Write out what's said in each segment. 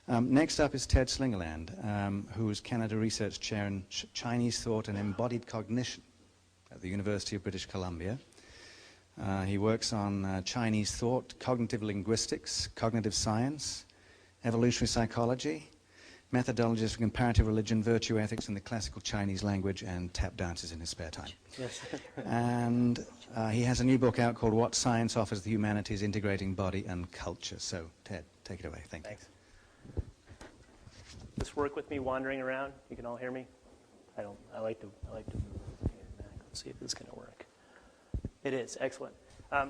Next up is Ted Slingerland, who is Canada Research Chair in Chinese Thought and Embodied Cognition at the University of British Columbia. He works on Chinese thought, cognitive linguistics, cognitive science, evolutionary psychology, methodologies for comparative religion, virtue ethics, and the classical Chinese language, and tap dances in his spare time. Yes. And he has a new book out called What Science Offers the Humanities, Integrating Body and Culture. So, Ted, take it away. Thanks. This work with me wandering around? You can all hear me? I like to move. Let's see if this is going to work. It is. Excellent.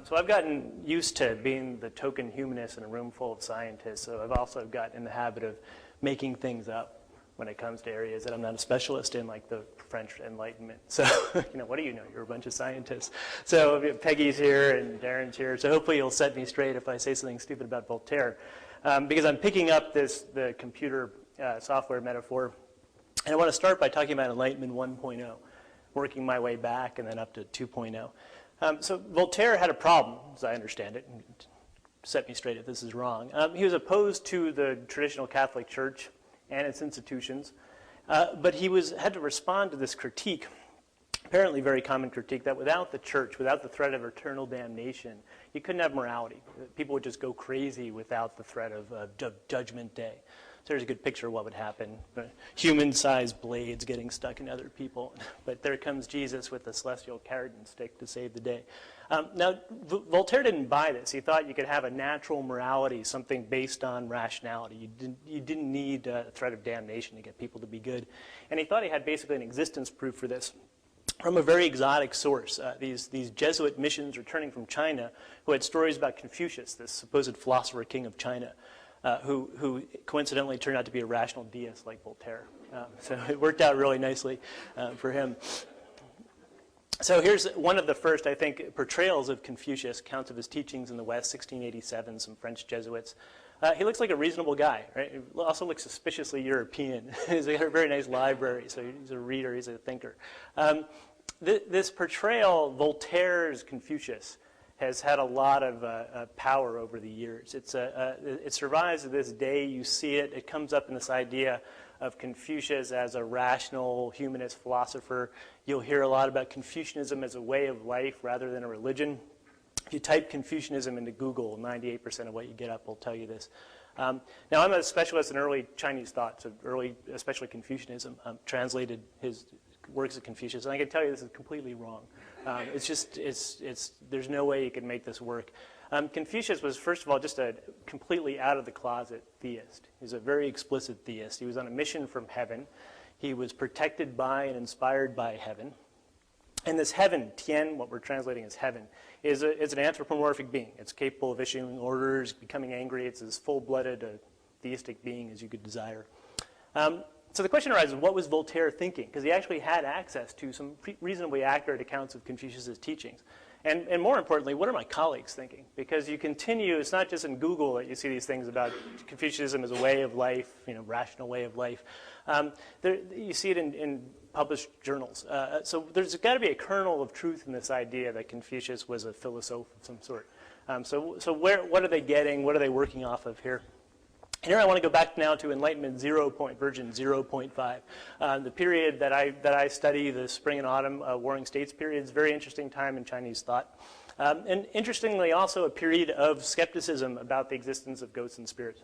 So I've gotten used to being the token humanist in a room full of scientists, so I've also gotten in the habit of making things up when it comes to areas that I'm not a specialist in, like the French Enlightenment. So, what do you know? You're a bunch of scientists. So Peggy's here and Darren's here, so hopefully you'll set me straight if I say something stupid about Voltaire. Because I'm picking up the computer software metaphor, and I want to start by talking about Enlightenment 1.0, working my way back and then up to 2.0. So Voltaire had a problem, as I understand it. Set me straight if this is wrong. He was opposed to the traditional Catholic Church and its institutions, but he had to respond to this critique, apparently very common critique, that without the church, without the threat of eternal damnation, you couldn't have morality. People would just go crazy without the threat of Judgment Day. So there's a good picture of what would happen. Human-sized blades getting stuck in other people. But there comes Jesus with the celestial carrot and stick to save the day. Now, Voltaire didn't buy this. He thought you could have a natural morality, something based on rationality. You didn't need a threat of damnation to get people to be good. And he thought he had basically an existence proof for this from a very exotic source. These Jesuit missions returning from China who had stories about Confucius, this supposed philosopher king of China, who coincidentally turned out to be a rational deist like Voltaire. So it worked out really nicely for him. So here's one of the first, I think, portrayals of Confucius, accounts of his teachings in the West, 1687, some French Jesuits. He looks like a reasonable guy, right? He also looks suspiciously European. He's got a very nice library, so he's a reader, he's a thinker. This portrayal, Voltaire's Confucius, has had a lot of power over the years. It survives to this day. You see it. It comes up in this idea of Confucius as a rational humanist philosopher. You'll hear a lot about Confucianism as a way of life rather than a religion. If you type Confucianism into Google, 98% of what you get up will tell you this. Now, I'm a specialist in early Chinese thought, so especially Confucianism. Translated his works of Confucius, and I can tell you this is completely wrong. There's no way you can make this work. Confucius was, first of all, just a completely out-of-the-closet theist. He was a very explicit theist. He was on a mission from heaven. He was protected by and inspired by heaven. And this heaven, Tian, what we're translating as heaven, is an anthropomorphic being. It's capable of issuing orders, becoming angry. It's as full-blooded theistic being as you could desire. So the question arises, what was Voltaire thinking? Because he actually had access to some reasonably accurate accounts of Confucius's teachings. And more importantly, what are my colleagues thinking? Because you continue, it's not just in Google that you see these things about Confucianism as a way of life, rational way of life. You see it in published journals. So there's got to be a kernel of truth in this idea that Confucius was a philosopher of some sort. So what are they getting? What are they working off of here? Here I want to go back now to Enlightenment version 0.5. The period that I study, the spring and autumn warring states period, is a very interesting time in Chinese thought. And interestingly also a period of skepticism about the existence of ghosts and spirits.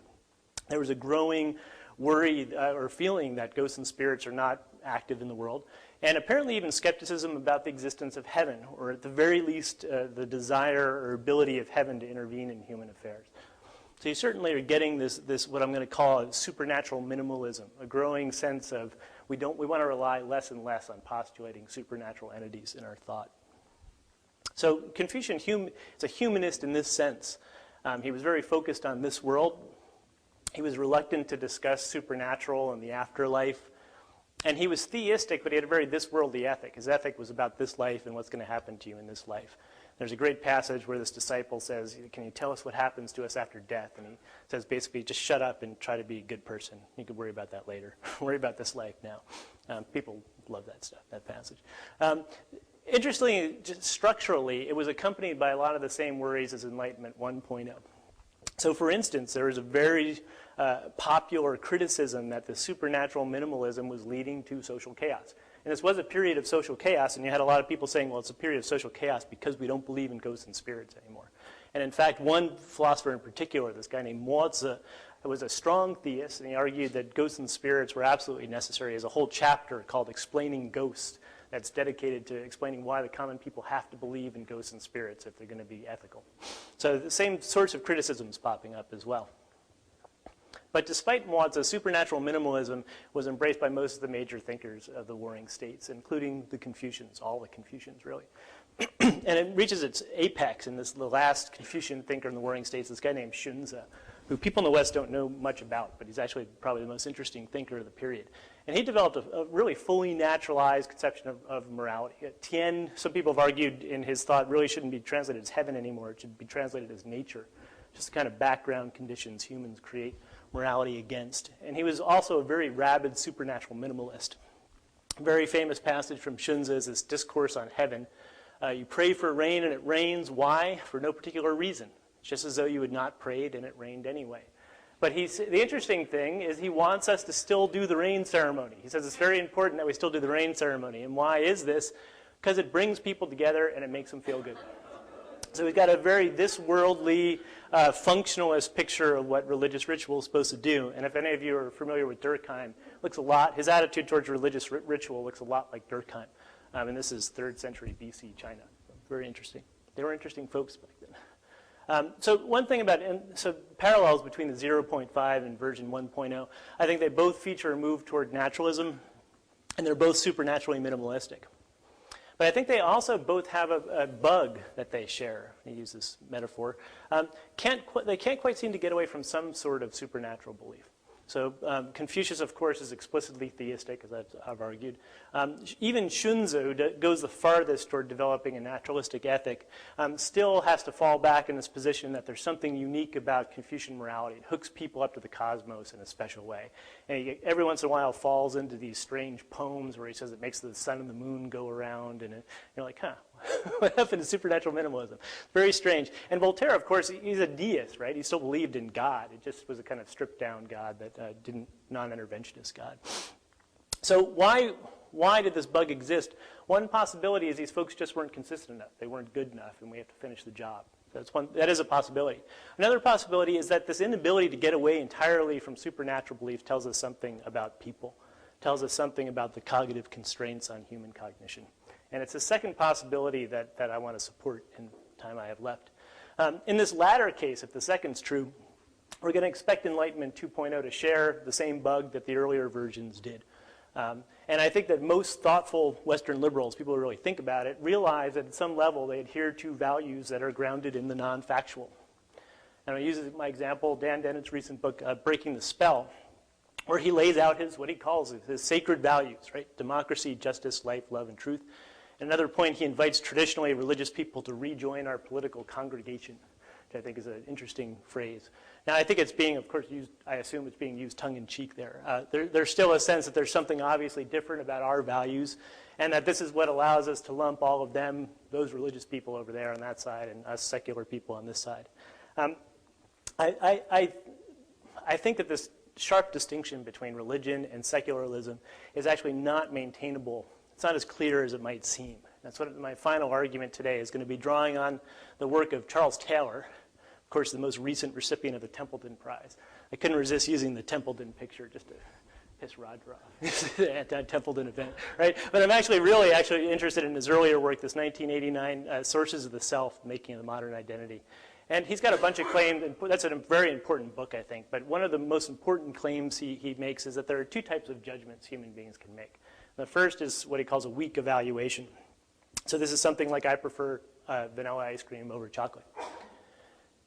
There was a growing worry or feeling that ghosts and spirits are not active in the world, and apparently even skepticism about the existence of heaven, or at the very least the desire or ability of heaven to intervene in human affairs. So you certainly are getting this what I'm going to call a supernatural minimalism, a growing sense of we want to rely less and less on postulating supernatural entities in our thought. So Confucian is a humanist in this sense. He was very focused on this world. He was reluctant to discuss supernatural and the afterlife. And he was theistic, but he had a very this-worldly ethic. His ethic was about this life and what's going to happen to you in this life. There's a great passage where this disciple says, can you tell us what happens to us after death? And he says basically, just shut up and try to be a good person. You can worry about that later. Worry about this life now. People love that stuff, that passage. Interestingly, just structurally, it was accompanied by a lot of the same worries as Enlightenment 1.0. So for instance, there was a very popular criticism that the supernatural minimalism was leading to social chaos. And this was a period of social chaos, and you had a lot of people saying, well, it's a period of social chaos because we don't believe in ghosts and spirits anymore. And in fact, one philosopher in particular, this guy named Mozi, was a strong theist, and he argued that ghosts and spirits were absolutely necessary. There's a whole chapter called Explaining Ghosts that's dedicated to explaining why the common people have to believe in ghosts and spirits if they're going to be ethical. So the same sorts of criticisms popping up as well. But despite Mozi's supernatural minimalism was embraced by most of the major thinkers of the warring states, including the Confucians, all the Confucians really. And it reaches its apex in the last Confucian thinker in the warring states, this guy named Xunzi, who people in the West don't know much about, but he's actually probably the most interesting thinker of the period. And he developed a really fully naturalized conception of morality. Tien, some people have argued in his thought, really shouldn't be translated as heaven anymore. It should be translated as nature, just the kind of background conditions humans create morality against. And he was also a very rabid supernatural minimalist. A very famous passage from Xunzi is this discourse on heaven. You pray for rain and it rains. Why? For no particular reason. Just as though you had not prayed and it rained anyway. But the interesting thing is he wants us to still do the rain ceremony. He says it's very important that we still do the rain ceremony. And why is this? Because it brings people together and it makes them feel good. So we've got a very this-worldly, functionalist picture of what religious ritual is supposed to do. And if any of you are familiar with Durkheim, his attitude towards religious ritual looks a lot like Durkheim. And this is 3rd century BC China. Very interesting. They were interesting folks back then. So one thing about, so parallels between the 0.5 and version 1.0, I think they both feature a move toward naturalism, and they're both supernaturally minimalistic. But I think they also both have a bug that they share. I use this metaphor. They can't quite seem to get away from some sort of supernatural belief. So Confucius, of course, is explicitly theistic, as I've argued. Even Xunzi, who goes the farthest toward developing a naturalistic ethic, still has to fall back in this position that there's something unique about Confucian morality. It hooks people up to the cosmos in a special way. And he every once in a while falls into these strange poems where he says it makes the sun and the moon go around, and you're like, huh, what happened to supernatural minimalism? Very strange. And Voltaire, of course, he's a deist, right? He still believed in God. It just was a kind of stripped-down God that non-interventionist God. So why did this bug exist? One possibility is these folks just weren't consistent enough. They weren't good enough, and we have to finish the job. That is a possibility. Another possibility is that this inability to get away entirely from supernatural belief tells us something about people, tells us something about the cognitive constraints on human cognition. And it's a second possibility that I want to support in the time I have left. In this latter case, if the second's true, we're going to expect Enlightenment 2.0 to share the same bug that the earlier versions did. And I think that most thoughtful Western liberals, people who really think about it, realize that at some level they adhere to values that are grounded in the non-factual. And I use as my example Dan Dennett's recent book, Breaking the Spell, where he lays out what he calls his sacred values, right? Democracy, justice, life, love, and truth. At another point, he invites traditionally religious people to rejoin our political congregation, which I think is an interesting phrase. Now, I think it's being, of course, used, I assume it's being used tongue-in-cheek there. There's still a sense that there's something obviously different about our values, and that this is what allows us to lump all of them, those religious people over there on that side, and us secular people on this side. I think that this sharp distinction between religion and secularism is actually not maintainable. It's not as clear as it might seem. That's what my final argument today is going to be, drawing on the work of Charles Taylor, of course, the most recent recipient of the Templeton Prize. I couldn't resist using the Templeton picture just to piss Roger off, the anti-Templeton event, right? But I'm really interested in his earlier work, this 1989 Sources of the Self, Making of the Modern Identity. And he's got a bunch of claims, and that's a very important book, I think. But one of the most important claims he makes is that there are two types of judgments human beings can make. The first is what he calls a weak evaluation. So this is something like, I prefer vanilla ice cream over chocolate.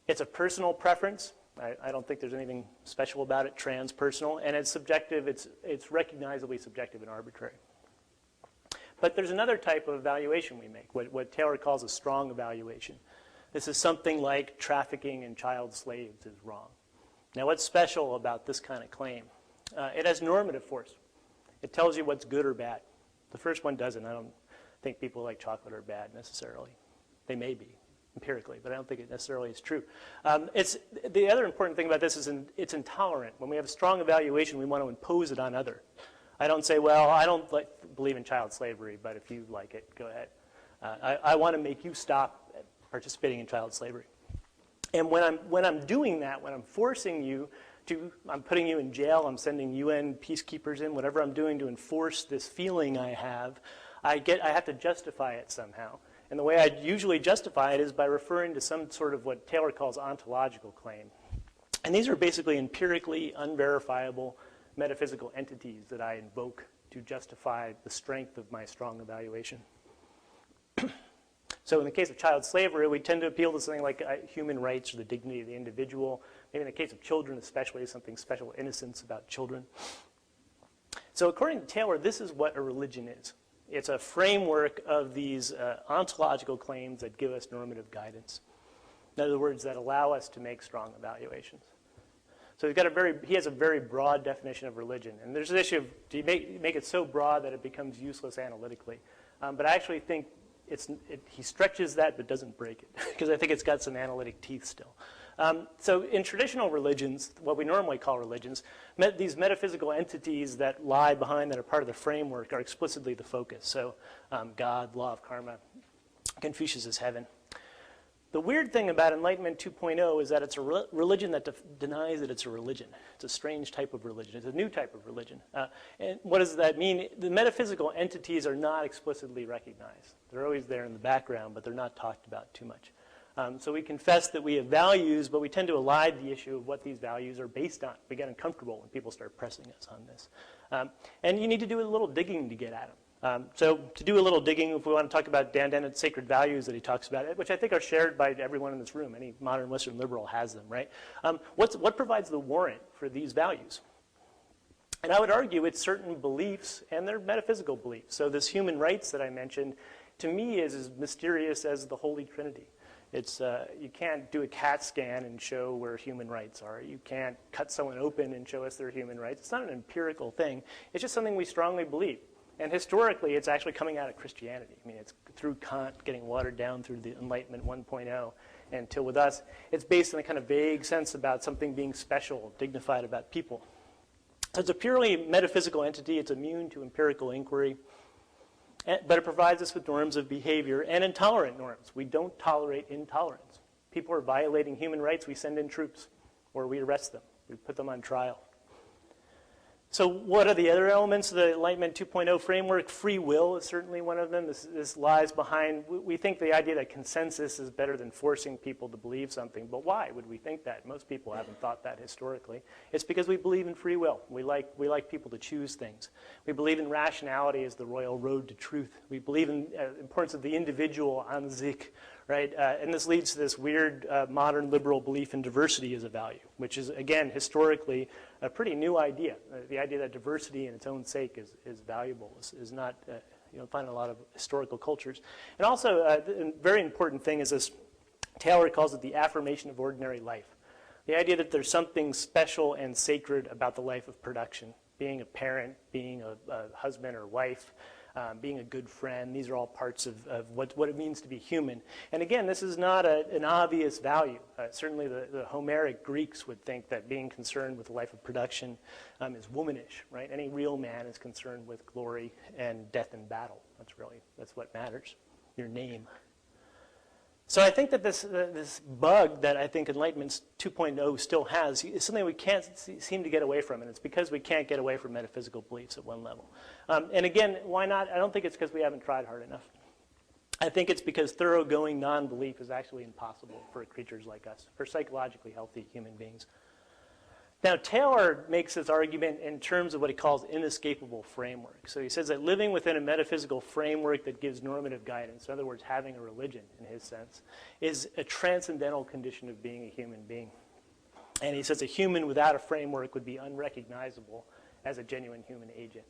It's a personal preference. I don't think there's anything special about it, transpersonal, and it's subjective. It's recognizably subjective and arbitrary. But there's another type of evaluation we make, what Taylor calls a strong evaluation. This is something like trafficking in child slaves is wrong. Now, what's special about this kind of claim? It has normative force. It tells you what's good or bad. The first one doesn't. I don't think people like chocolate are bad necessarily. They may be. empirically, but I don't think it necessarily is true. The other important thing about this is it's intolerant. When we have a strong evaluation, we want to impose it on others. I don't say, well, I don't believe in child slavery, but if you like it, go ahead. I want to make you stop participating in child slavery. And when I'm doing that, when I'm forcing you to, I'm putting you in jail, I'm sending UN peacekeepers in, whatever I'm doing to enforce this feeling I have to justify it somehow. And the way I usually justify it is by referring to some sort of what Taylor calls ontological claim. And these are basically empirically unverifiable metaphysical entities that I invoke to justify the strength of my strong evaluation. So in the case of child slavery, we tend to appeal to something like human rights or the dignity of the individual. Maybe in the case of children especially, something special innocence about children. So according to Taylor, this is what a religion is. It's a framework of these ontological claims that give us normative guidance. In other words, that allow us to make strong evaluations. So he has a very broad definition of religion. And there's an issue of, do you make it so broad that it becomes useless analytically? But I actually think he stretches that but doesn't break it, because I think it's got some analytic teeth still. So in traditional religions, what we normally call religions, these metaphysical entities that lie behind, that are part of the framework, are explicitly the focus. So God, law of karma, Confucius is heaven. The weird thing about Enlightenment 2.0 is that it's a religion that denies that it's a religion. It's a strange type of religion. It's a new type of religion. And what does that mean? The metaphysical entities are not explicitly recognized. They're always there in the background, but they're not talked about too much. So we confess that we have values, but we tend to elide the issue of what these values are based on. We get uncomfortable when people start pressing us on this. And you need to do a little digging to get at them. So to do a little digging, if we want to talk about Dan Dennett's sacred values that he talks about, which I think are shared by everyone in this room, any modern Western liberal has them, right? What provides the warrant for these values? And I would argue it's certain beliefs, and they're metaphysical beliefs. So this human rights that I mentioned, to me, is as mysterious as the Holy Trinity. It's, you can't do a CAT scan and show where human rights are. You can't cut someone open and show us their human rights. It's not an empirical thing. It's just something we strongly believe. And historically, it's actually coming out of Christianity. I mean, it's through Kant getting watered down through the Enlightenment 1.0 until with us, it's based on a kind of vague sense about something being special, dignified about people. So it's a purely metaphysical entity. It's immune to empirical inquiry. But it provides us with norms of behavior and intolerant norms. We don't tolerate intolerance. People are violating human rights, we send in troops, or we arrest them. We put them on trial. So what are the other elements of the Enlightenment 2.0 framework? Free will is certainly one of them. This lies behind, we think the idea that consensus is better than forcing people to believe something. But why would we think that? Most people haven't thought that historically. It's because we believe in free will. We like people to choose things. We believe in rationality as the royal road to truth. We believe in the importance of the individual an sich, right? And this leads to this weird modern liberal belief in diversity as a value, which is, again, historically a pretty new idea. The idea that diversity in its own sake is valuable is not, you don't find in a lot of historical cultures. And also, a very important thing is this, Taylor calls it the affirmation of ordinary life. The idea that there's something special and sacred about the life of production. Being a parent, being a husband or wife, being a good friend. These are all parts of what it means to be human. And again, this is not an obvious value. Certainly the Homeric Greeks would think that being concerned with the life of production is womanish, right? Any real man is concerned with glory and death in battle. That's what matters, your name. So I think that this bug that I think Enlightenment 2.0 still has is something we can't seem to get away from, and it's because we can't get away from metaphysical beliefs at one level. And again, why not? I don't think it's because we haven't tried hard enough. I think it's because thoroughgoing non-belief is actually impossible for creatures like us, for psychologically healthy human beings. Now, Taylor makes this argument in terms of what he calls inescapable framework. So he says that living within a metaphysical framework that gives normative guidance, in other words, having a religion in his sense, is a transcendental condition of being a human being. And he says a human without a framework would be unrecognizable as a genuine human agent.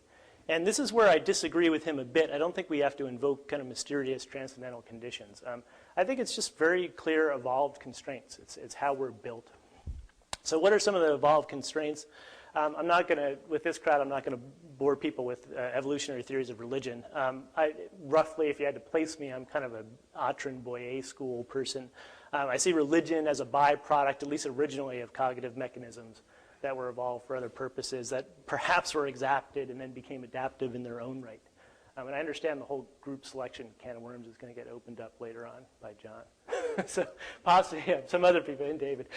And this is where I disagree with him a bit. I don't think we have to invoke kind of mysterious transcendental conditions. I think it's just very clear evolved constraints. It's how we're built. So what are some of the evolved constraints? I'm not going to, with this crowd, I'm not going to bore people with evolutionary theories of religion. Roughly, if you had to place me, I'm kind of an Autrin-Boyer school person. I see religion as a byproduct, at least originally, of cognitive mechanisms that were evolved for other purposes that perhaps were exapted and then became adaptive in their own right. And I understand the whole group selection can of worms is going to get opened up later on by John. So possibly, yeah, some other people, and David.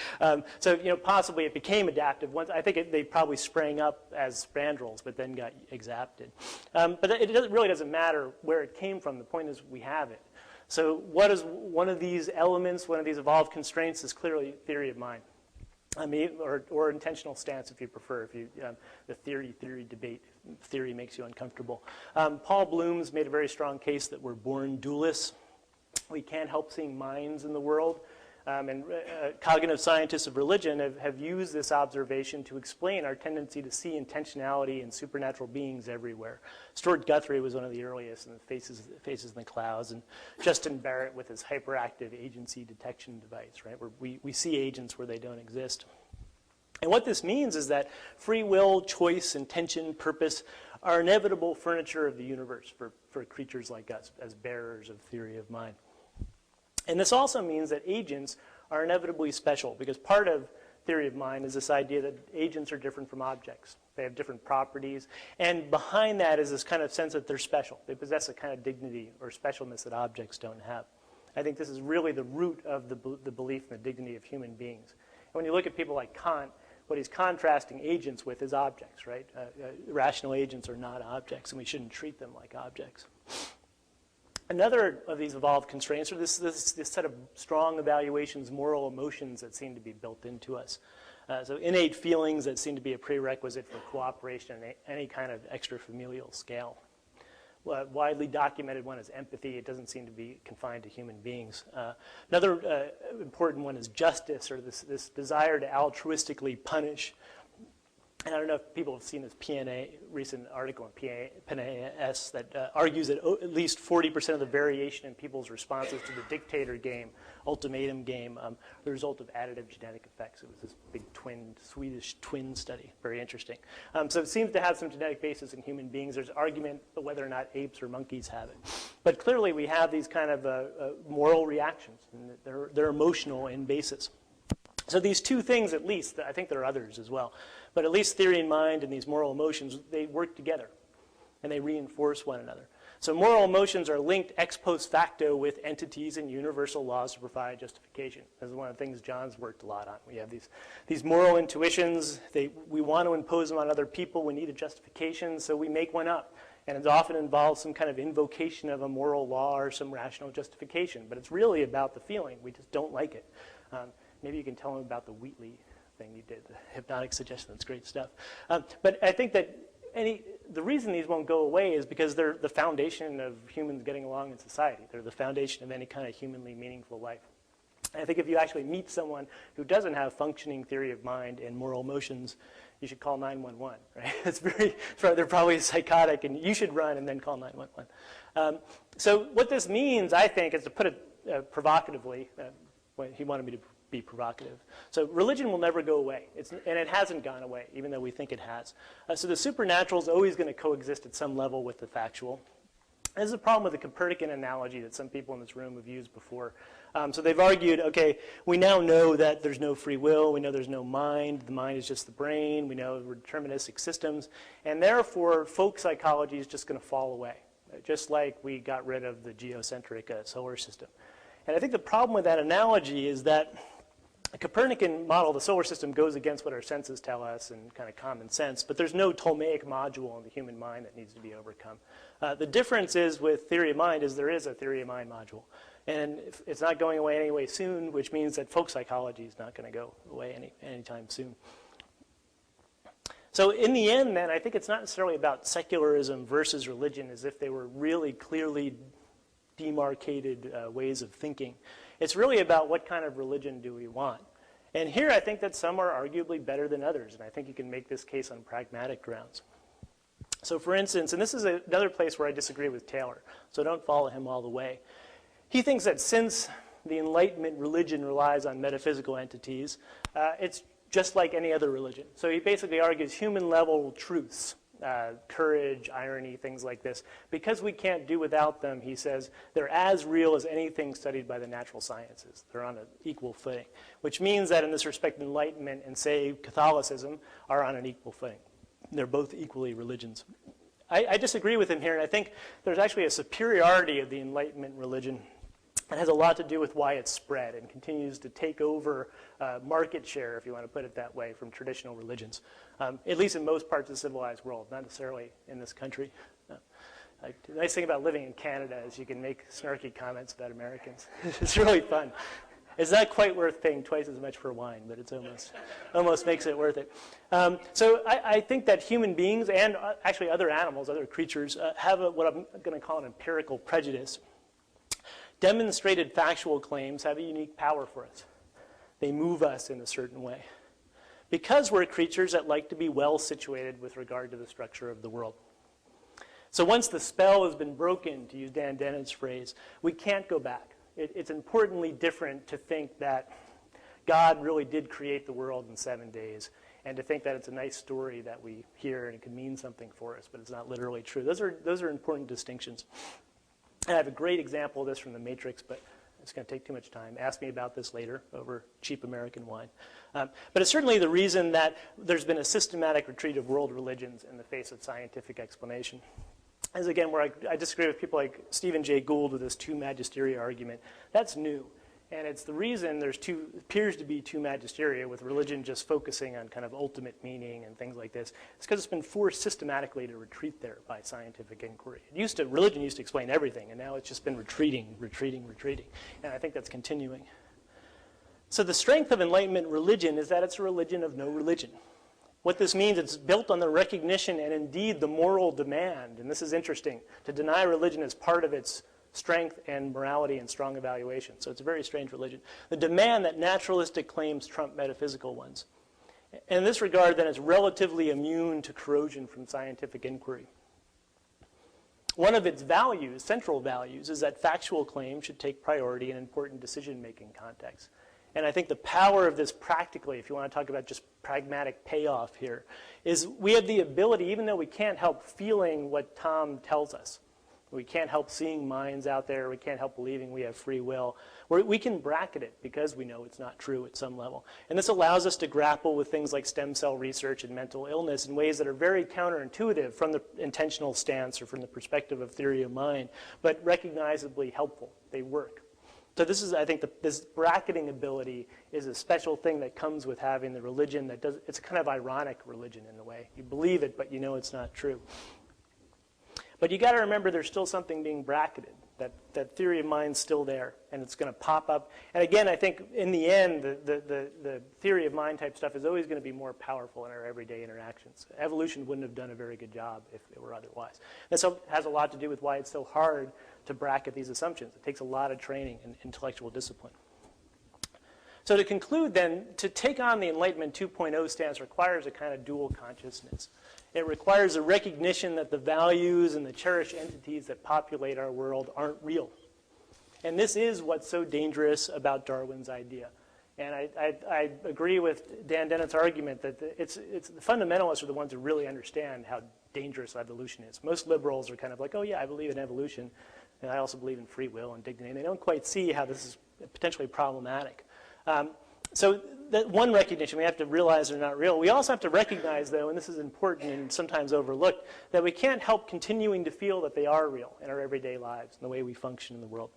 So possibly it became adaptive. Once I think they probably sprang up as spandrels, but then got exapted. But it really doesn't matter where it came from. The point is we have it. So what is one of these elements, one of these evolved constraints is clearly theory of mind. I mean, or intentional stance, if you prefer. If you the theory debate, theory makes you uncomfortable. Paul Bloom's made a very strong case that we're born dualists. We can't help seeing minds in the world. And cognitive scientists of religion have used this observation to explain our tendency to see intentionality in supernatural beings everywhere. Stuart Guthrie was one of the earliest in the Faces in the Clouds, and Justin Barrett with his hyperactive agency detection device, right, where we see agents where they don't exist. And what this means is that free will, choice, intention, purpose are inevitable furniture of the universe for creatures like us as bearers of theory of mind. And this also means that agents are inevitably special, because part of theory of mind is this idea that agents are different from objects. They have different properties. And behind that is this kind of sense that they're special. They possess a kind of dignity or specialness that objects don't have. I think this is really the root of the belief in the dignity of human beings. And when you look at people like Kant, what he's contrasting agents with is objects, right? Rational agents are not objects, and we shouldn't treat them like objects. Another of these evolved constraints are this set of strong evaluations, moral emotions that seem to be built into us. So innate feelings that seem to be a prerequisite for cooperation on any kind of extra-familial scale. Widely documented one is empathy. It doesn't seem to be confined to human beings. Another important one is justice, or this desire to altruistically punish. And I don't know if people have seen this recent article in PNAS that argues that at least 40% of the variation in people's responses to the dictator game, ultimatum game, the result of additive genetic effects. It was this big Swedish twin study, very interesting. So it seems to have some genetic basis in human beings. There's argument about whether or not apes or monkeys have it. But clearly we have these kind of moral reactions, and they're emotional in basis. So these two things, at least, I think there are others as well, but at least theory and mind and these moral emotions, they work together, and they reinforce one another. So moral emotions are linked ex post facto with entities and universal laws to provide justification. This is one of the things John's worked a lot on. We have these moral intuitions. We want to impose them on other people. We need a justification, so we make one up. And it often involves some kind of invocation of a moral law or some rational justification. But it's really about the feeling. We just don't like it. Maybe you can tell them about the Wheatley thing you did, the hypnotic suggestion. That's great stuff. But I think that the reason these won't go away is because they're the foundation of humans getting along in society. They're the foundation of any kind of humanly meaningful life. And I think if you actually meet someone who doesn't have functioning theory of mind and moral emotions, you should call 911, right? They're probably psychotic, and you should run and then call 911. So what this means, I think, is to put it provocatively, he wanted me to be provocative. So religion will never go away, and it hasn't gone away, even though we think it has. So the supernatural is always going to coexist at some level with the factual. This is a problem with the Copernican analogy that some people in this room have used before. So they've argued, okay, we now know that there's no free will, we know there's no mind, the mind is just the brain, we know we're deterministic systems, and therefore folk psychology is just going to fall away, just like we got rid of the geocentric solar system. And I think the problem with that analogy is that the Copernican model, the solar system, goes against what our senses tell us and kind of common sense, but there's no Ptolemaic module in the human mind that needs to be overcome. The difference is with theory of mind is there is a theory of mind module. And it's not going away anyway soon, which means that folk psychology is not going to go away anytime soon. So in the end, then, I think it's not necessarily about secularism versus religion as if they were really clearly demarcated ways of thinking. It's really about what kind of religion do we want. And here I think that some are arguably better than others, and I think you can make this case on pragmatic grounds. So for instance, and this is another place where I disagree with Taylor, so don't follow him all the way. He thinks that since the Enlightenment religion relies on metaphysical entities, it's just like any other religion. So he basically argues human-level truths, courage, irony, things like this. Because we can't do without them, he says, they're as real as anything studied by the natural sciences. They're on an equal footing, which means that in this respect, Enlightenment and, say, Catholicism are on an equal footing. They're both equally religions. I disagree with him here, and I think there's actually a superiority of the Enlightenment religion. It has a lot to do with why it's spread and continues to take over market share, if you want to put it that way, from traditional religions, at least in most parts of the civilized world, not necessarily in this country. The nice thing about living in Canada is you can make snarky comments about Americans. It's really fun. It's not quite worth paying twice as much for wine, but it's almost makes it worth it. So I think that human beings and actually other animals, other creatures, have what I'm going to call an empirical prejudice. Demonstrated factual claims have a unique power for us. They move us in a certain way. Because we're creatures that like to be well situated with regard to the structure of the world. So once the spell has been broken, to use Dan Dennett's phrase, we can't go back. It's importantly different to think that God really did create the world in 7 days, and to think that it's a nice story that we hear and it can mean something for us, but it's not literally true. Those are important distinctions. I have a great example of this from The Matrix, but it's going to take too much time. Ask me about this later over cheap American wine. But it's certainly the reason that there's been a systematic retreat of world religions in the face of scientific explanation. As again, where I disagree with people like Stephen Jay Gould with this two magisteria argument. That's new. And it's the reason appears to be two magisteria, with religion just focusing on kind of ultimate meaning and things like this. It's because it's been forced systematically to retreat there by scientific inquiry. Religion used to explain everything, and now it's just been retreating. And I think that's continuing. So the strength of Enlightenment religion is that it's a religion of no religion. What this means, it's built on the recognition and indeed the moral demand, and this is interesting, to deny religion as part of its strength and morality and strong evaluation. So it's a very strange religion. The demand that naturalistic claims trump metaphysical ones. And in this regard, then, it's relatively immune to corrosion from scientific inquiry. One of its values, central values, is that factual claims should take priority in important decision-making contexts. And I think the power of this practically, if you want to talk about just pragmatic payoff here, is we have the ability, even though we can't help feeling what Tom tells us, we can't help seeing minds out there. We can't help believing we have free will. We can bracket it because we know it's not true at some level. And this allows us to grapple with things like stem cell research and mental illness in ways that are very counterintuitive from the intentional stance or from the perspective of theory of mind, but recognizably helpful. They work. So this is, I think, this bracketing ability is a special thing that comes with having the religion that does. It's a kind of ironic religion in a way. You believe it, but you know it's not true. But you got to remember there's still something being bracketed. That theory of mind's still there, and it's going to pop up. And again, I think in the end, the theory of mind type stuff is always going to be more powerful in our everyday interactions. Evolution wouldn't have done a very good job if it were otherwise. And so it has a lot to do with why it's so hard to bracket these assumptions. It takes a lot of training and intellectual discipline. So to conclude then, to take on the Enlightenment 2.0 stance requires a kind of dual consciousness. It requires a recognition that the values and the cherished entities that populate our world aren't real. And this is what's so dangerous about Darwin's idea. And I agree with Dan Dennett's argument that the fundamentalists are the ones who really understand how dangerous evolution is. Most liberals are kind of like, oh yeah, I believe in evolution, and I also believe in free will and dignity. And they don't quite see how this is potentially problematic. So that one recognition, we have to realize they're not real. We also have to recognize, though, and this is important and sometimes overlooked, that we can't help continuing to feel that they are real in our everyday lives and the way we function in the world.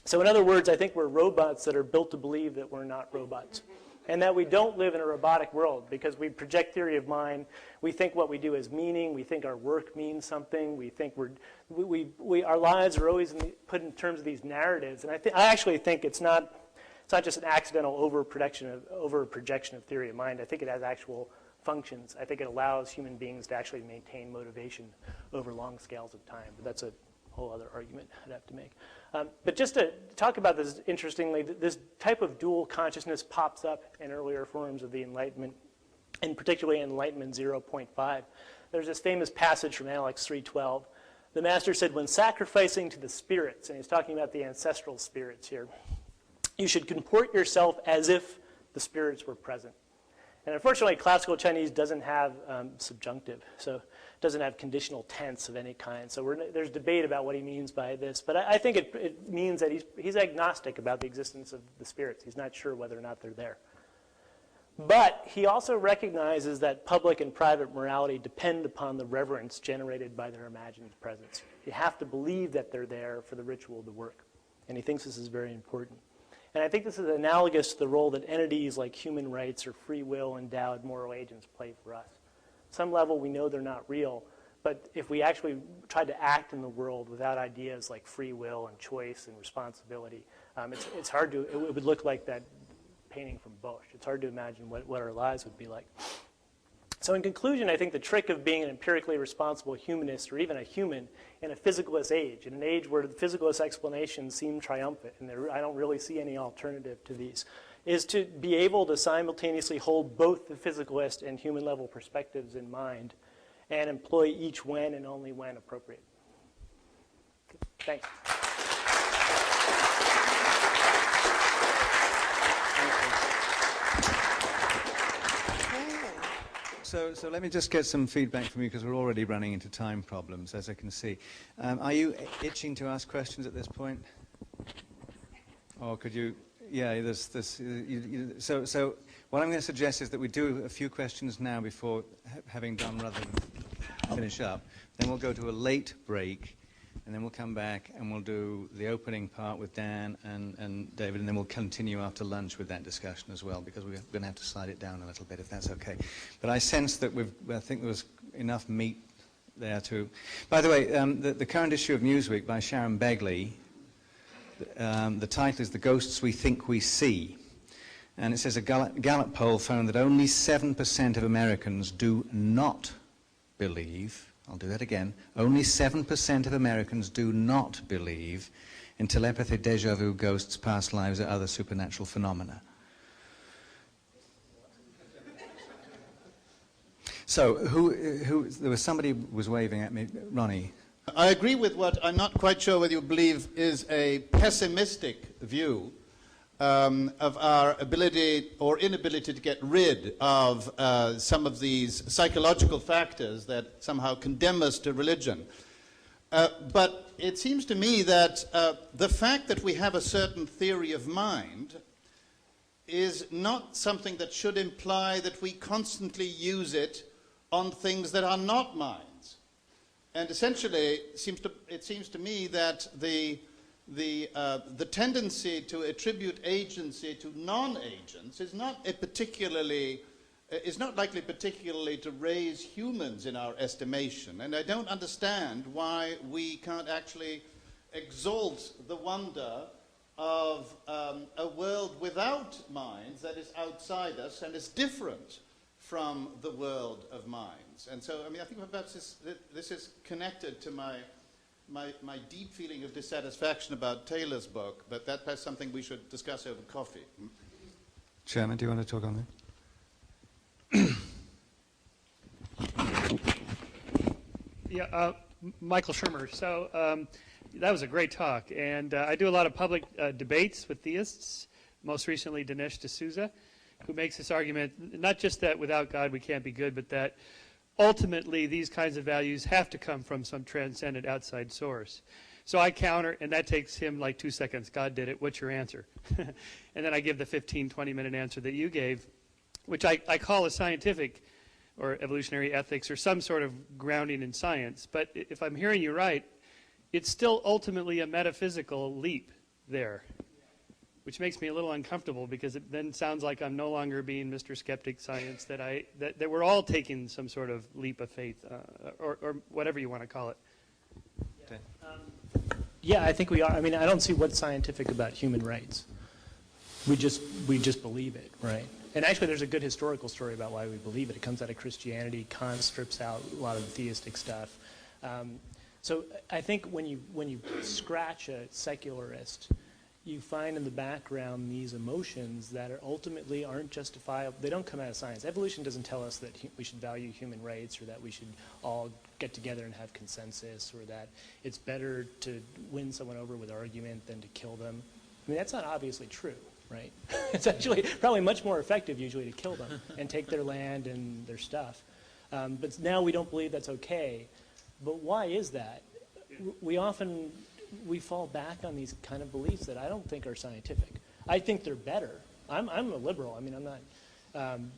So in other words, I think we're robots that are built to believe that we're not robots, and that we don't live in a robotic world because we project theory of mind. We think what we do has meaning. We think our work means something. We think our lives are always put in terms of these narratives. And I actually think it's not just an accidental over-projection of theory of mind. I think it has actual functions. I think it allows human beings to actually maintain motivation over long scales of time. But that's a whole other argument I'd have to make. But just to talk about this interestingly, this type of dual consciousness pops up in earlier forms of the Enlightenment, and particularly in Enlightenment 0.5. There's this famous passage from Alex 3:12. The master said, when sacrificing to the spirits, and he's talking about the ancestral spirits here, you should comport yourself as if the spirits were present. And unfortunately, classical Chinese doesn't have subjunctive, so it doesn't have conditional tense of any kind. So there's debate about what he means by this. But I think it means that he's agnostic about the existence of the spirits. He's not sure whether or not they're there. But he also recognizes that public and private morality depend upon the reverence generated by their imagined presence. You have to believe that they're there for the ritual to work. And he thinks this is very important. And I think this is analogous to the role that entities like human rights or free will endowed moral agents play for us. At some level, we know they're not real, but if we actually tried to act in the world without ideas like free will and choice and responsibility, it's hard to, it would look like that painting from Bosch. It's hard to imagine what our lives would be like. So in conclusion, I think the trick of being an empirically responsible humanist, or even a human, in a physicalist age, in an age where the physicalist explanations seem triumphant, and I don't really see any alternative to these, is to be able to simultaneously hold both the physicalist and human level perspectives in mind, and employ each when and only when appropriate. Thanks. So let me just get some feedback from you, because we're already running into time problems, as I can see. Are you itching to ask questions at this point? Or could you? Yeah, there's this. So what I'm going to suggest is that we do a few questions now before having done, rather than finish up. Then we'll go to a late break, and then we'll come back and we'll do the opening part with Dan and David, and then we'll continue after lunch with that discussion as well, because we're going to have to slide it down a little bit, if that's okay. But I sense that I think there was enough meat there too. By the way, the current issue of Newsweek by Sharon Begley, the title is "The Ghosts We Think We See." And it says a Gallup poll found that only 7% of Americans do not believe, I'll do that again, only 7% of Americans do not believe in telepathy, déjà vu, ghosts, past lives, or other supernatural phenomena. So, there was somebody was waving at me. Ronnie. I agree with what I'm not quite sure whether you believe is a pessimistic view of our ability or inability to get rid of some of these psychological factors that somehow condemn us to religion. But it seems to me that the fact that we have a certain theory of mind is not something that should imply that we constantly use it on things that are not minds. And essentially, it seems to me that the tendency to attribute agency to non-agents is not likely particularly to raise humans in our estimation. And I don't understand why we can't actually exalt the wonder of a world without minds that is outside us and is different from the world of minds. And so, I mean, I think perhaps this is connected to my deep feeling of dissatisfaction about Taylor's book, but that's something we should discuss over coffee. Chairman, do you want to talk on that? Yeah, Michael Shermer. So that was a great talk, and I do a lot of public debates with theists, most recently Dinesh D'Souza, who makes this argument, not just that without God we can't be good, but that ultimately these kinds of values have to come from some transcendent outside source. So I counter, and that takes him like 2 seconds. God did it. What's your answer? And then I give the 15, 20-minute answer that you gave, which I call a scientific or evolutionary ethics or some sort of grounding in science. But if I'm hearing you right, it's still ultimately a metaphysical leap there, which makes me a little uncomfortable, because it then sounds like I'm no longer being Mr. Skeptic Science, that we're all taking some sort of leap of faith, or whatever you want to call it. Yeah, I think we are. I mean, I don't see what's scientific about human rights. We just believe it, right? And actually, there's a good historical story about why we believe it. It comes out of Christianity. Kant strips out a lot of the theistic stuff. So I think when you scratch a secularist, you find in the background these emotions that ultimately aren't justifiable. They don't come out of science. Evolution doesn't tell us that we should value human rights, or that we should all get together and have consensus, or that it's better to win someone over with argument than to kill them. I mean, that's not obviously true. right? It's actually probably much more effective usually to kill them and take their land and their stuff. But now we don't believe that's okay. But why is that? We fall back on these kind of beliefs that I don't think are scientific. I think they're better. I'm a liberal. I mean, I'm not.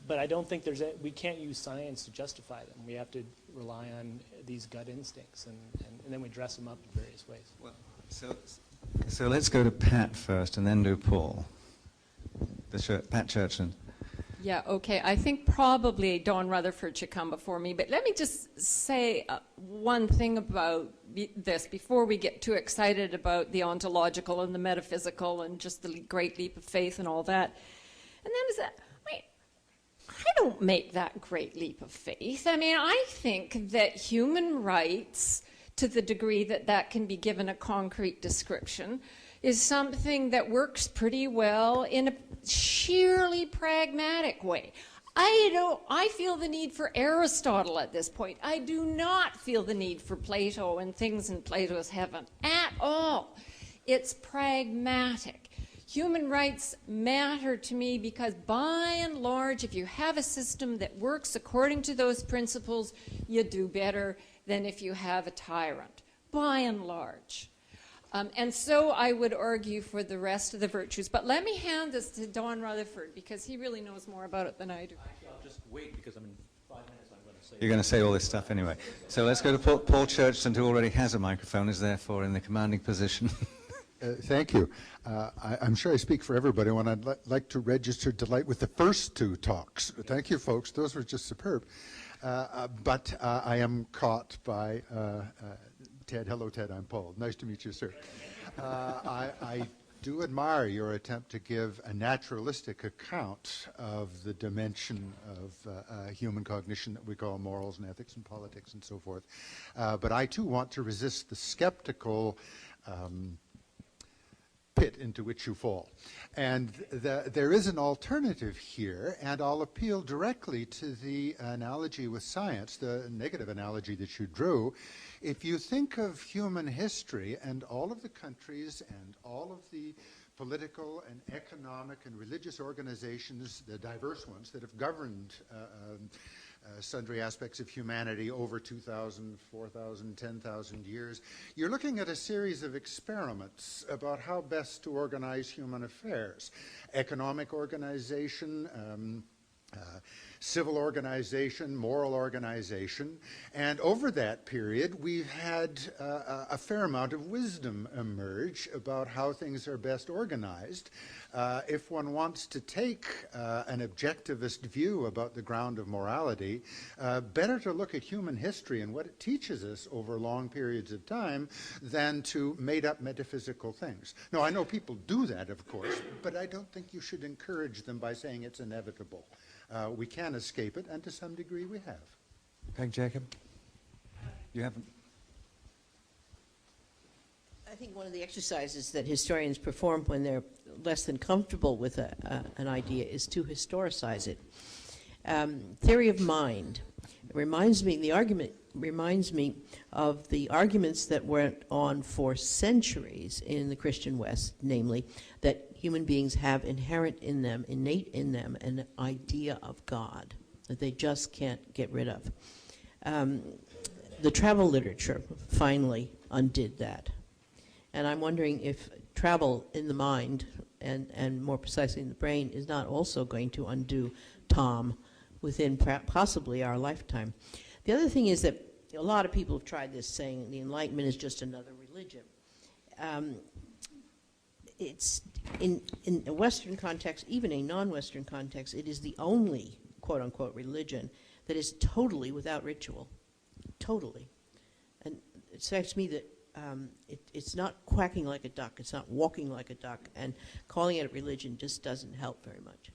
But I don't think we can't use science to justify them. We have to rely on these gut instincts, and then we dress them up in various ways. Well, so let's go to Pat first, and then do Paul. Pat Churchland. Yeah, okay. I think probably Don Rutherford should come before me, but let me just say one thing about this before we get too excited about the ontological and the metaphysical and just the great leap of faith and all that. And that is that, I don't make that great leap of faith. I mean, I think that human rights, to the degree that that can be given a concrete description, is something that works pretty well in a sheerly pragmatic way. I feel the need for Aristotle at this point. I do not feel the need for Plato and things in Plato's heaven at all. It's pragmatic. Human rights matter to me because by and large, if you have a system that works according to those principles, you do better than if you have a tyrant, by and large. And so I would argue for the rest of the virtues. But let me hand this to Don Rutherford, because he really knows more about it than I do. Actually, I'll just wait, because in 5 minutes I'm going to say... You're going to say all this stuff anyway. So let's go to Paul Churchland, who already has a microphone, is therefore in the commanding position. Thank you. I'm sure I speak for everybody when I'd like to register delight with the first two talks. Thank you, folks. Those were just superb. But I am caught by... Ted. Hello, Ted. I'm Paul. Nice to meet you, sir. I do admire your attempt to give a naturalistic account of the dimension of human cognition that we call morals and ethics and politics and so forth. But I, too, want to resist the skeptical pit into which you fall. And there is an alternative here, and I'll appeal directly to the analogy with science, the negative analogy that you drew. If you think of human history and all of the countries and all of the political and economic and religious organizations, the diverse ones that have governed sundry aspects of humanity over 2,000, 4,000, 10,000 years, you're looking at a series of experiments about how best to organize human affairs. Economic organization, civil organization, moral organization, and over that period we've had a fair amount of wisdom emerge about how things are best organized. If one wants to take an objectivist view about the ground of morality, better to look at human history and what it teaches us over long periods of time than to made-up metaphysical things. No, I know people do that, of course, but I don't think you should encourage them by saying it's inevitable. We can escape it, and to some degree we have. Peg Jacob? You haven't? I think one of the exercises that historians perform when they're less than comfortable with an idea is to historicize it. Theory of mind reminds me, the argument reminds me of the arguments that went on for centuries in the Christian West, namely that human beings have inherent in them, innate in them, an idea of God that they just can't get rid of. The travel literature finally undid that. And I'm wondering if travel in the mind, and more precisely in the brain, is not also going to undo Tom within possibly our lifetime. The other thing is that a lot of people have tried this, saying the Enlightenment is just another religion. It's in a Western context, even a non-Western context, it is the only quote-unquote religion that is totally without ritual. Totally. And it strikes me that it's not quacking like a duck, it's not walking like a duck, and calling it a religion just doesn't help very much.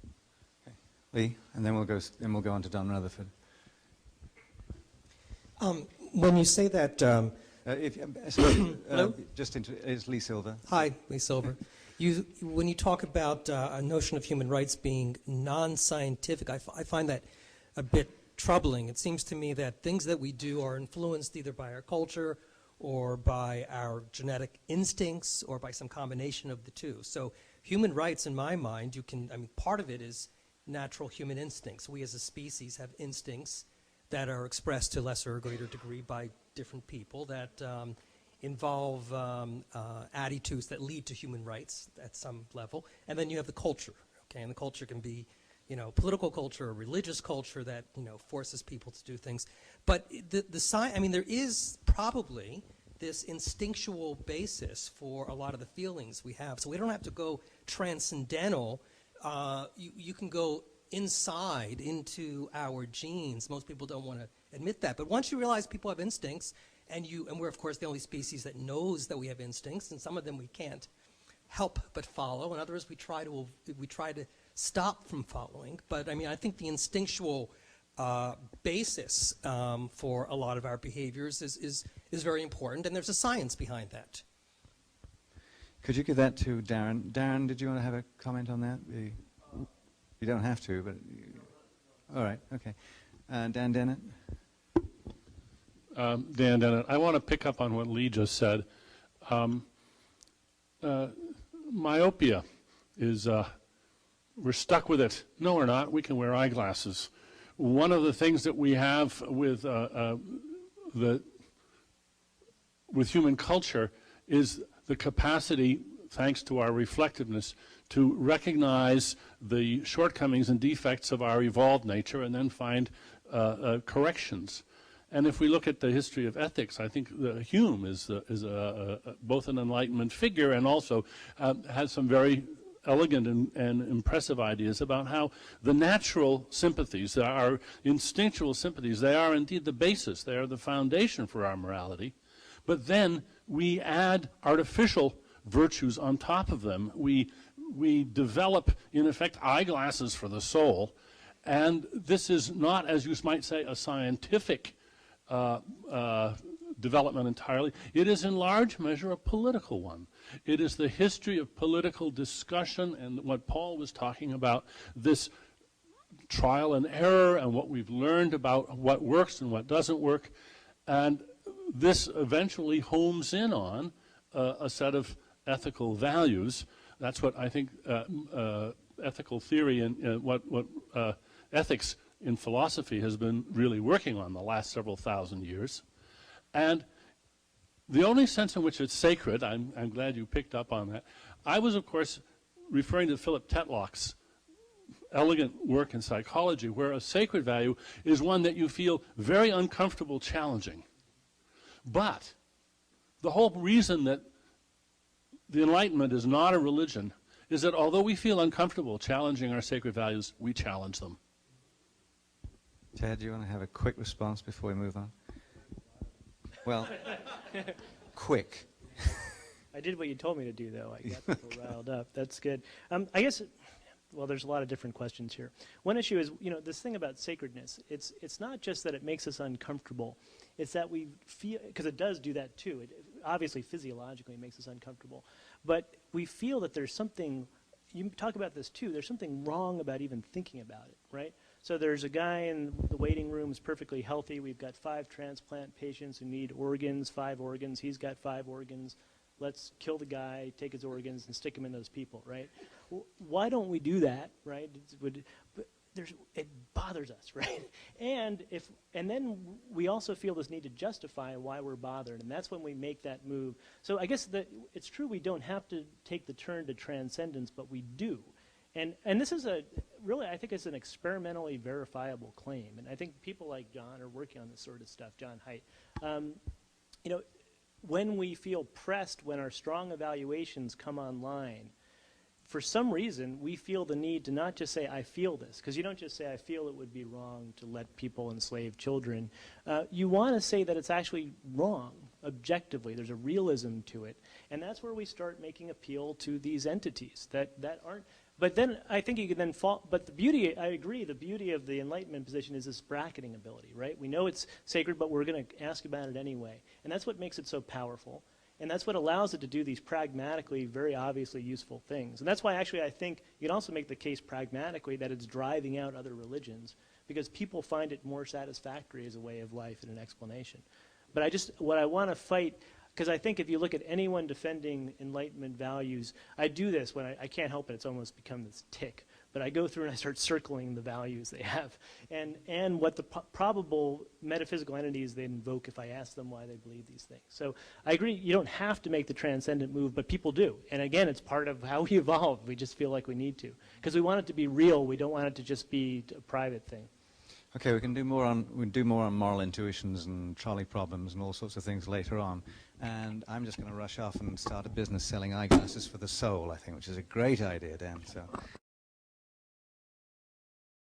Okay. Lee, and then we'll go on to Don Rutherford. When you say that... It's Lee Silver. Hi, Lee Silver. When you talk about a notion of human rights being non-scientific, I find that a bit troubling. It seems to me that things that we do are influenced either by our culture or by our genetic instincts or by some combination of the two. So human rights, in my mind, part of it is natural human instincts. We as a species have instincts that are expressed to lesser or greater degree by different people that involve attitudes that lead to human rights at some level. And then you have the culture, okay? And the culture can be, political culture or religious culture that, forces people to do things. But there is probably this instinctual basis for a lot of the feelings we have. So we don't have to go transcendental. You can go inside into our genes. Most people don't want to admit that. But once you realize people have instincts, and we're, of course, the only species that knows that we have instincts, and some of them we can't help but follow, and others we try to stop from following. But, I think the instinctual basis for a lot of our behaviors is very important, and there's a science behind that. Could you give that to Darren? Darren, did you want to have a comment on that? You don't have to, but... all right, okay. Dan Dennett? Dan Dennett. I want to pick up on what Lee just said. Myopia is... we're stuck with it. No, we're not. We can wear eyeglasses. One of the things that we have with human culture is the capacity, thanks to our reflectiveness, to recognize the shortcomings and defects of our evolved nature and then find corrections. And if we look at the history of ethics, I think Hume is both an Enlightenment figure and also has some very elegant and impressive ideas about how the natural sympathies, our instinctual sympathies, they are indeed the basis, they are the foundation for our morality. But then we add artificial virtues on top of them. We develop, in effect, eyeglasses for the soul. And this is not, as you might say, a scientific development entirely. It is in large measure a political one. It is the history of political discussion and what Paul was talking about, this trial and error and what we've learned about what works and what doesn't work. And this eventually homes in on a set of ethical values. That's what I think ethical theory and what ethics in philosophy has been really working on the last several thousand years. And the only sense in which it's sacred, I'm glad you picked up on that. I was, of course, referring to Philip Tetlock's elegant work in psychology, where a sacred value is one that you feel very uncomfortable challenging. But the whole reason that the Enlightenment is not a religion is that although we feel uncomfortable challenging our sacred values, we challenge them. Ted, do you want to have a quick response before we move on? Well, quick. I did what you told me to do, though. I got people riled up. That's good. I guess, well, there's a lot of different questions here. One issue is, this thing about sacredness. It's not just that it makes us uncomfortable. It's that we feel, because it does do that too. It obviously physiologically makes us uncomfortable. But we feel that there's something, you talk about this too, there's something wrong about even thinking about it, right? So there's a guy in the waiting room who's perfectly healthy. We've got 5 transplant patients who need organs, 5 organs. He's got 5 organs. Let's kill the guy, take his organs, and stick them in those people, right? Why don't we do that, right? It bothers us, right? And then we also feel this need to justify why we're bothered, and that's when we make that move. So I guess it's true we don't have to take the turn to transcendence, but we do. And this is I think it's an experimentally verifiable claim. And I think people like John are working on this sort of stuff, John Haidt. When we feel pressed, when our strong evaluations come online, for some reason, we feel the need to not just say, I feel this, because you don't just say, I feel it would be wrong to let people enslave children. You want to say that it's actually wrong, objectively. There's a realism to it. And that's where we start making appeal to these entities that aren't. But then I think you can then fall. But the beauty, I agree, the beauty of the Enlightenment position is this bracketing ability, right? We know it's sacred, but we're going to ask about it anyway. And that's what makes it so powerful. And that's what allows it to do these pragmatically, very obviously useful things. And that's why actually I think you can also make the case pragmatically that it's driving out other religions because people find it more satisfactory as a way of life and an explanation. But what I want to fight, Because I think if you look at anyone defending Enlightenment values, I do this when I can't help it, it's almost become this tick. But I go through and I start circling the values they have and what the probable metaphysical entities they invoke if I ask them why they believe these things. So I agree, you don't have to make the transcendent move, but people do. And again, it's part of how we evolved. We just feel like we need to. Because we want it to be real. We don't want it to just be a private thing. Okay, we can do more on moral intuitions and trolley problems and all sorts of things later on. And I'm just going to rush off and start a business selling eyeglasses for the soul, I think, which is a great idea, Dan. So.